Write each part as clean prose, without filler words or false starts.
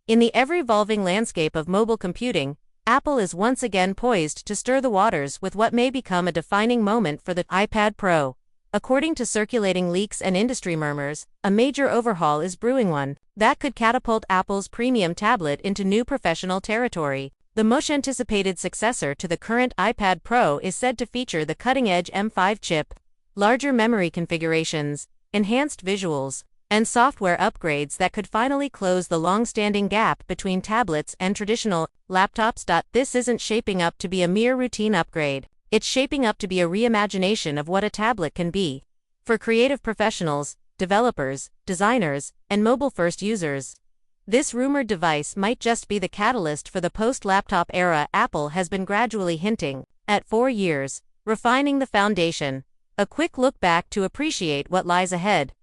In the ever-evolving landscape of mobile computing, Apple is once again poised to stir the waters with what may become a defining moment for the iPad Pro. According to circulating leaks and industry murmurs, a major overhaul is brewing, one that could catapult Apple's premium tablet into new professional territory. The much-anticipated successor to the current iPad Pro is said to feature the cutting-edge M5 chip, larger memory configurations, enhanced visuals, and software upgrades that could finally close the long-standing gap between tablets and traditional laptops. This isn't shaping up to be a mere routine upgrade. It's shaping up to be a reimagination of what a tablet can be. For creative professionals, developers, designers, and mobile-first users, this rumored device might just be the catalyst for the post-laptop era Apple has been gradually hinting at 4 years, refining the foundation. A quick look back to appreciate what lies ahead.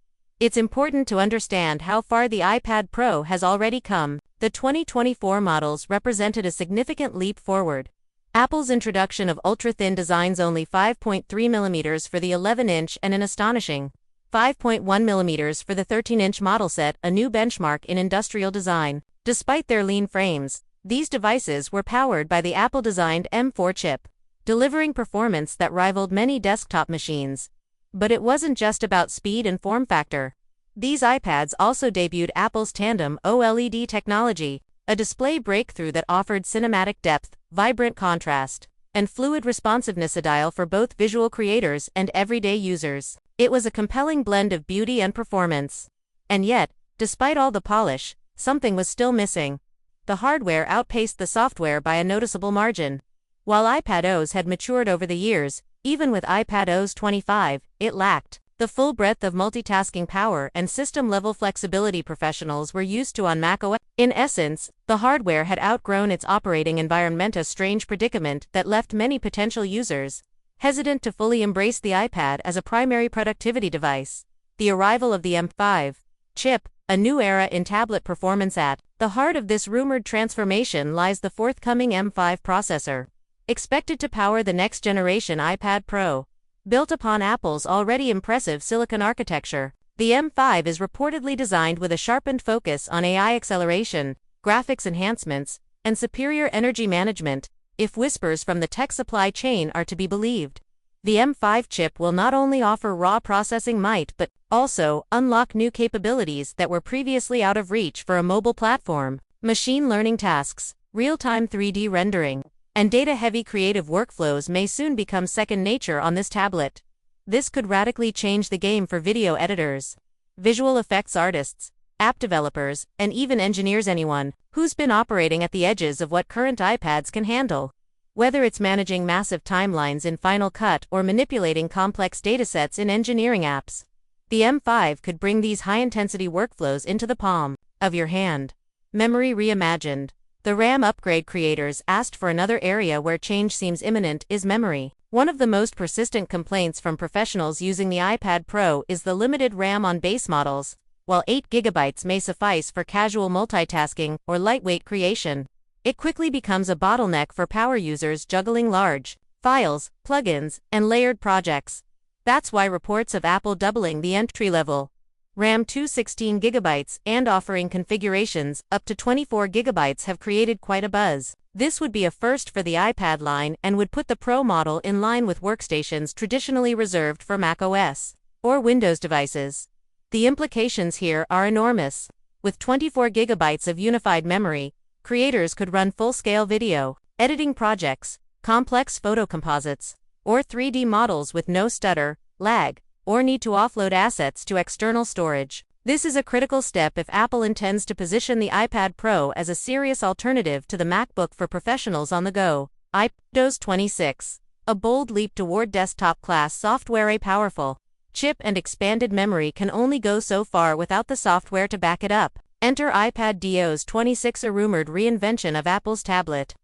It's important to understand how far the iPad Pro has already come. The 2024 models represented a significant leap forward. Apple's introduction of ultra-thin designs, only 5.3mm for the 11-inch and an astonishing 5.1mm for the 13-inch model, set a new benchmark in industrial design. Despite their lean frames, these devices were powered by the Apple-designed M4 chip, delivering performance that rivaled many desktop machines. But it wasn't just about speed and form factor. These iPads also debuted Apple's tandem OLED technology, a display breakthrough that offered cinematic depth, vibrant contrast, and fluid responsiveness, ideal for both visual creators and everyday users. It was a compelling blend of beauty and performance. And yet, despite all the polish, something was still missing. The hardware outpaced the software by a noticeable margin. While iPad OS had matured over the years, even with iPad OS 25, it lacked the full breadth of multitasking power and system-level flexibility professionals were used to on macOS. In essence, the hardware had outgrown its operating environment, a strange predicament that left many potential users hesitant to fully embrace the iPad as a primary productivity device. The arrival of the M5 chip, a new era in tablet performance. At the heart of this rumored transformation lies the forthcoming M5 processor, expected to power the next-generation iPad Pro. Built upon Apple's already impressive silicon architecture, the M5 is reportedly designed with a sharpened focus on AI acceleration, graphics enhancements, and superior energy management, if whispers from the tech supply chain are to be believed. The M5 chip will not only offer raw processing might but also unlock new capabilities that were previously out of reach for a mobile platform. Machine learning tasks, real-time 3D rendering, and data-heavy creative workflows may soon become second nature on this tablet. This could radically change the game for video editors, visual effects artists, app developers, and even engineers, anyone who's been operating at the edges of what current iPads can handle. Whether it's managing massive timelines in Final Cut or manipulating complex datasets in engineering apps, the M5 could bring these high-intensity workflows into the palm of your hand. Memory reimagined. The RAM upgrade creators asked for. Another area where change seems imminent is memory. One of the most persistent complaints from professionals using the iPad Pro is the limited RAM on base models. While 8GB may suffice for casual multitasking or lightweight creation, it quickly becomes a bottleneck for power users juggling large files, plugins, and layered projects. That's why reports of Apple doubling the entry-level RAM to 16GB and offering configurations up to 24GB have created quite a buzz. This would be a first for the iPad line and would put the Pro model in line with workstations traditionally reserved for macOS or Windows devices. The implications here are enormous. With 24GB of unified memory, creators could run full-scale video editing projects, complex photo composites, or 3D models with no stutter, lag, or need to offload assets to external storage. This is a critical step if Apple intends to position the iPad Pro as a serious alternative to the MacBook for professionals on the go. iPad OS 26. A bold leap toward desktop-class software. A powerful chip and expanded memory can only go so far without the software to back it up. Enter iPad OS 26, a rumored reinvention of Apple's tablet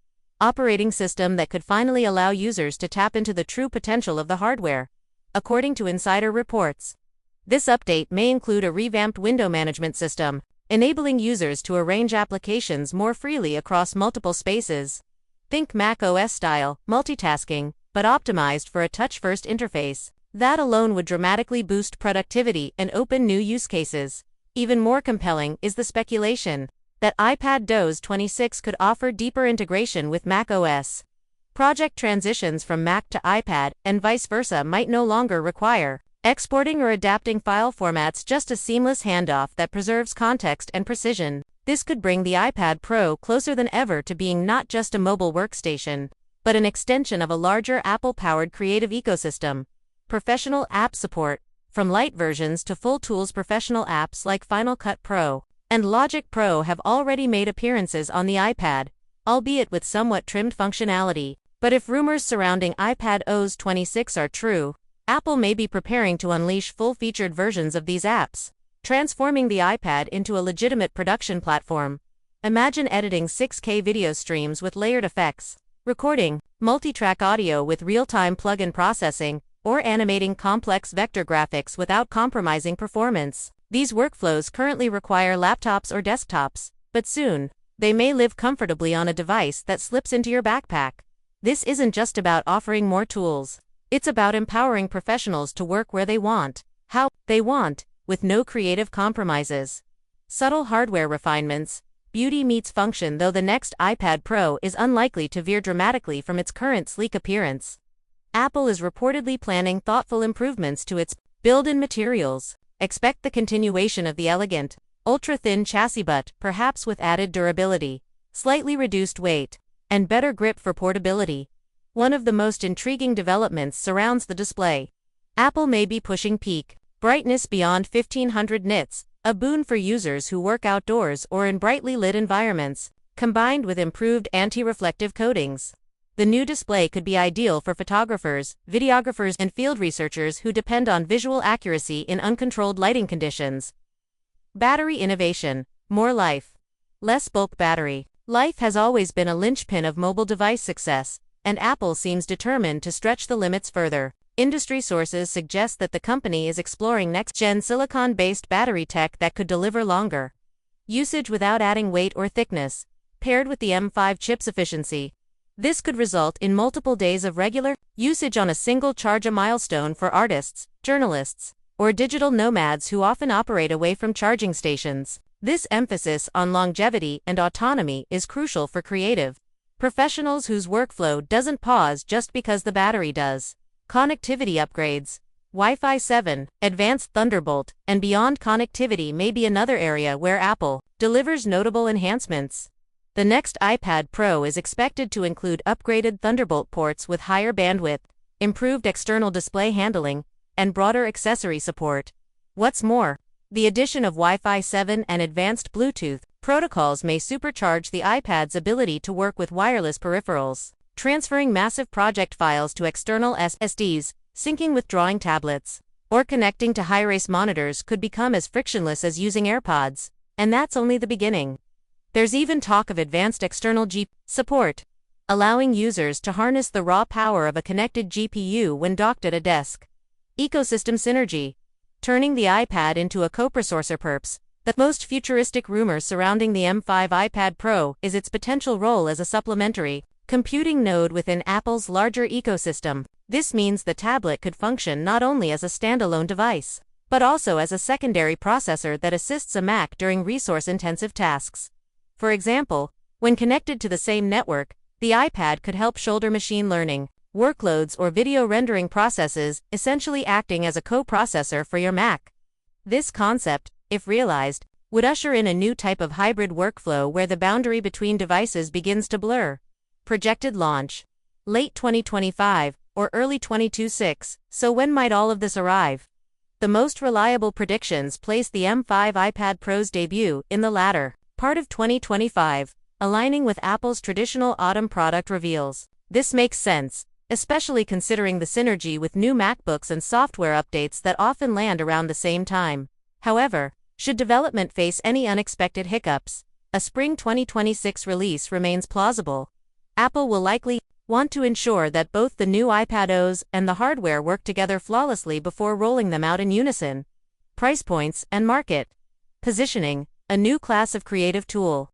operating system that could finally allow users to tap into the true potential of the hardware. According to insider reports, this update may include a revamped window management system, enabling users to arrange applications more freely across multiple spaces. Think Mac OS-style multitasking, but optimized for a touch-first interface. That alone would dramatically boost productivity and open new use cases. Even more compelling is the speculation that iPad OS 26 could offer deeper integration with Mac OS. Project transitions from Mac to iPad and vice versa might no longer require exporting or adapting file formats, just a seamless handoff that preserves context and precision. This could bring the iPad Pro closer than ever to being not just a mobile workstation, but an extension of a larger Apple-powered creative ecosystem. Professional app support. From light versions to full tools, professional apps like Final Cut Pro and Logic Pro have already made appearances on the iPad, albeit with somewhat trimmed functionality. But if rumors surrounding iPad OS 26 are true, Apple may be preparing to unleash full-featured versions of these apps, transforming the iPad into a legitimate production platform. Imagine editing 6K video streams with layered effects, recording multi-track audio with real-time plug-in processing, or animating complex vector graphics without compromising performance. These workflows currently require laptops or desktops, but soon, they may live comfortably on a device that slips into your backpack. This isn't just about offering more tools. It's about empowering professionals to work where they want, how they want, with no creative compromises. Subtle hardware refinements. Beauty meets function. Though the next iPad Pro is unlikely to veer dramatically from its current sleek appearance, Apple is reportedly planning thoughtful improvements to its build-in materials. Expect the continuation of the elegant, ultra-thin chassis, but perhaps with added durability, slightly reduced weight, and better grip for portability. One of the most intriguing developments surrounds the display. Apple may be pushing peak brightness beyond 1500 nits, a boon for users who work outdoors or in brightly lit environments, combined with improved anti-reflective coatings. The new display could be ideal for photographers, videographers, and field researchers who depend on visual accuracy in uncontrolled lighting conditions. Battery innovation. More life, less bulk battery. Life has always been a linchpin of mobile device success, and Apple seems determined to stretch the limits further. Industry sources suggest that the company is exploring next-gen silicon-based battery tech that could deliver longer usage without adding weight or thickness, paired with the M5 chip's efficiency. This could result in multiple days of regular usage on a single charge, a milestone for artists, journalists, or digital nomads who often operate away from charging stations. This emphasis on longevity and autonomy is crucial for creative professionals whose workflow doesn't pause just because the battery does. Connectivity upgrades. Wi-Fi 7, advanced Thunderbolt, and beyond connectivity may be another area where Apple delivers notable enhancements. The next iPad Pro is expected to include upgraded Thunderbolt ports with higher bandwidth, improved external display handling, and broader accessory support. What's more, the addition of Wi-Fi 7 and advanced Bluetooth protocols may supercharge the iPad's ability to work with wireless peripherals, transferring massive project files to external SSDs, syncing with drawing tablets, or connecting to high-res monitors could become as frictionless as using AirPods. And that's only the beginning. There's even talk of advanced external GPU support, allowing users to harness the raw power of a connected GPU when docked at a desk. Ecosystem synergy. Turning the iPad into a coprocessor. Perhaps the most futuristic rumor surrounding the M5 iPad Pro is its potential role as a supplementary computing node within Apple's larger ecosystem. This means the tablet could function not only as a standalone device, but also as a secondary processor that assists a Mac during resource-intensive tasks. For example, when connected to the same network, the iPad could help shoulder machine learning workloads or video rendering processes, essentially acting as a co-processor for your Mac. This concept, if realized, would usher in a new type of hybrid workflow where the boundary between devices begins to blur. Projected launch. Late 2025 or early 2026. So when might all of this arrive? The most reliable predictions place the M5 iPad Pro's debut in the latter part of 2025, aligning with Apple's traditional autumn product reveals. This makes sense, especially considering the synergy with new MacBooks and software updates that often land around the same time. However, should development face any unexpected hiccups, a spring 2026 release remains plausible. Apple will likely want to ensure that both the new iPad OS and the hardware work together flawlessly before rolling them out in unison. Price points and market positioning. A new class of creative tool.